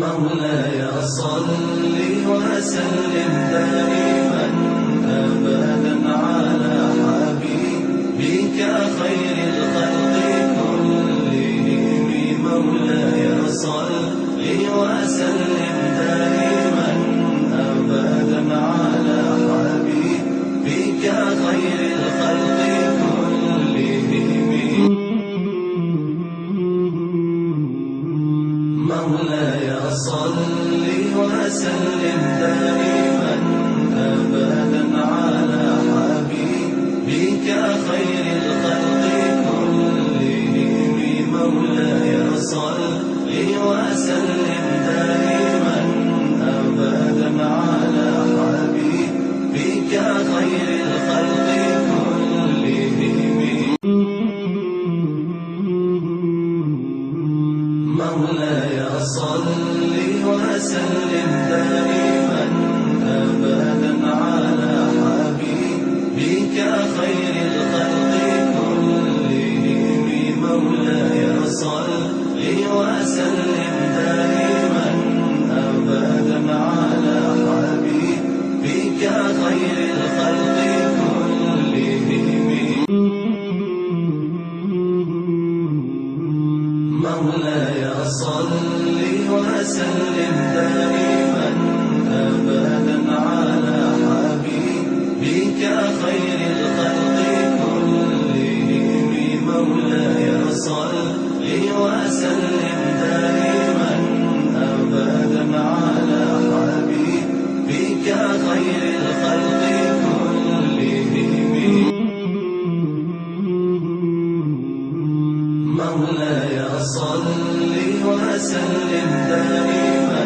مولاي صل وسلم دائما أبدا على حبيبك خير الخلق كلهم. مولاي صل وسلم دائما أبدا على حبيبك خير الخلق كلهم. مولاي صل وسلم دائما أبدا على حبيبك خير الخلق كلهم. مولاي صل وسلم دائما أبدا على حبيبك خير الخلق كلهم. مولاي صل وسلم دائما أبدا على حبيبك خير الخلق كلهم. مولاي صل وسلم دائما أبدا على حبيبك خير الخلق كلهم. مولاي صل وسلم دائما أبدا على حبيبك خير الخلق كلهم. مولاي صل وسلم دائما أبدا على حبيبك خير الخلق كلهم. مولاي صل وسلم دائما